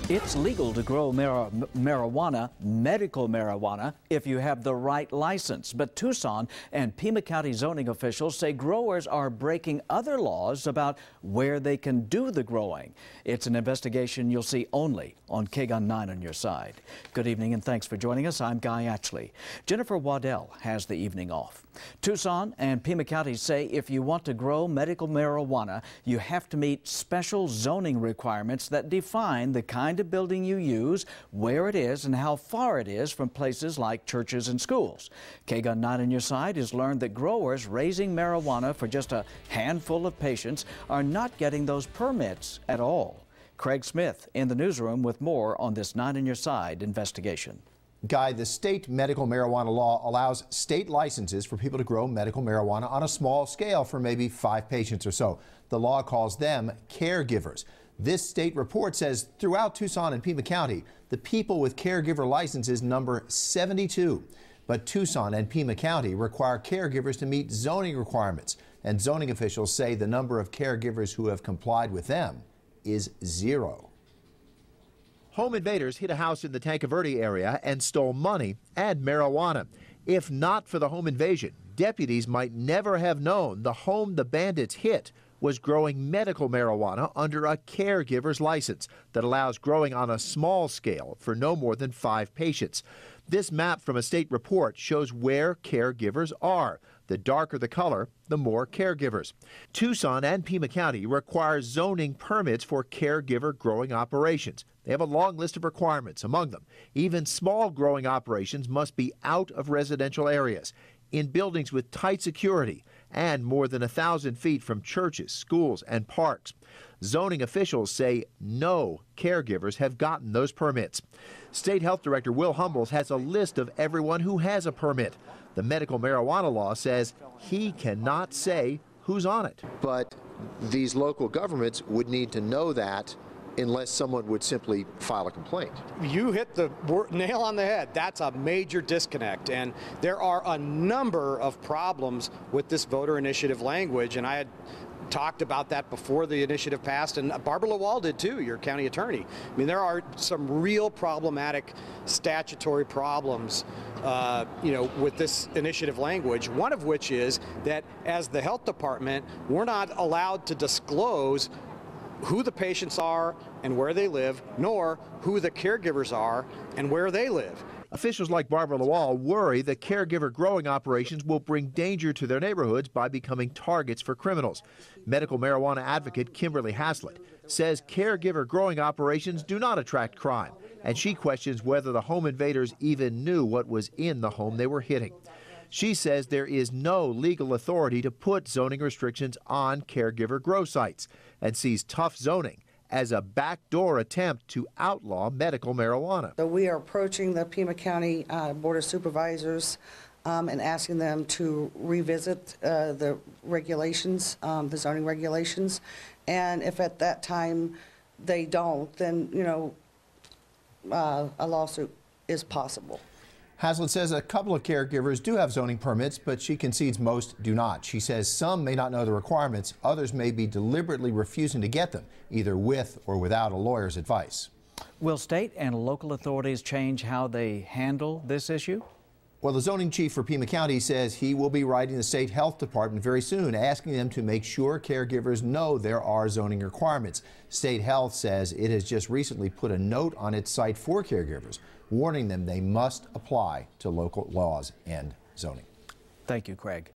It's legal to grow marijuana, medical marijuana, if you have the right license. But Tucson and Pima County zoning officials say growers are breaking other laws about where they can do the growing. It's an investigation you'll see only on KGUN-9 on your side. Good evening and thanks for joining us. I'm Guy Atchley. Jennifer Waddell has the evening off. Tucson and Pima County say if you want to grow medical marijuana, you have to meet special zoning requirements that define the kind of building you use, where it is, and how far it is from places like churches and schools. KGUN-9 on your side has learned that growers raising marijuana for just a handful of patients are not getting those permits at all. Craig Smith in the newsroom with more on this 9 on your side investigation. Guy, the state medical marijuana law allows state licenses for people to grow medical marijuana on a small scale for maybe 5 patients or so. The law calls them caregivers. This state report says throughout Tucson and Pima County, the people with caregiver licenses number 72. But Tucson and Pima County require caregivers to meet zoning requirements, and zoning officials say the number of caregivers who have complied with them is 0. Home invaders hit a house in the Tanque Verde area and stole money and marijuana. If not for the home invasion, deputies might never have known the home the bandits hit was growing medical marijuana under a caregiver's license that allows growing on a small scale for no more than 5 patients. This map from a state report shows where caregivers are. The darker the color, the more caregivers. Tucson and Pima County require zoning permits for caregiver growing operations. They have a long list of requirements. Among them, even small growing operations must be out of residential areas, in buildings with tight security, and more than 1,000 feet from churches, schools, and parks. Zoning officials say no caregivers have gotten those permits. State Health Director Will Humbles has a list of everyone who has a permit. The medical marijuana law says he cannot say who's on it. But these local governments would need to know that unless someone would simply file a complaint. You hit the nail on the head. That's a major disconnect, and there are a number of problems with this voter initiative language, and I had talked about that before the initiative passed, and Barbara Lawal did too, your county attorney. I mean, there are some real problematic statutory problems with this initiative language, one of which is that as the health department, we're not allowed to disclose who the patients are and where they live, nor who the caregivers are and where they live. Officials like Barbara Lawal worry that caregiver growing operations will bring danger to their neighborhoods by becoming targets for criminals. Medical marijuana advocate Kimberly Haslett says caregiver growing operations do not attract crime, and she questions whether the home invaders even knew what was in the home they were hitting. She says there is no legal authority to put zoning restrictions on caregiver grow sites and sees tough zoning as a backdoor attempt to outlaw medical marijuana. So we are approaching the Pima County Board of Supervisors and asking them to revisit the regulations, the zoning regulations, and if at that time they don't, then a lawsuit is possible. Haslett says a couple of caregivers do have zoning permits, but she concedes most do not. She says some may not know the requirements, others may be deliberately refusing to get them, either with or without a lawyer's advice. Will state and local authorities change how they handle this issue? Well, the zoning chief for Pima County says he will be writing the state health department very soon, asking them to make sure caregivers know there are zoning requirements. State health says it has just recently put a note on its site for caregivers, warning them they must apply to local laws and zoning. Thank you, Craig.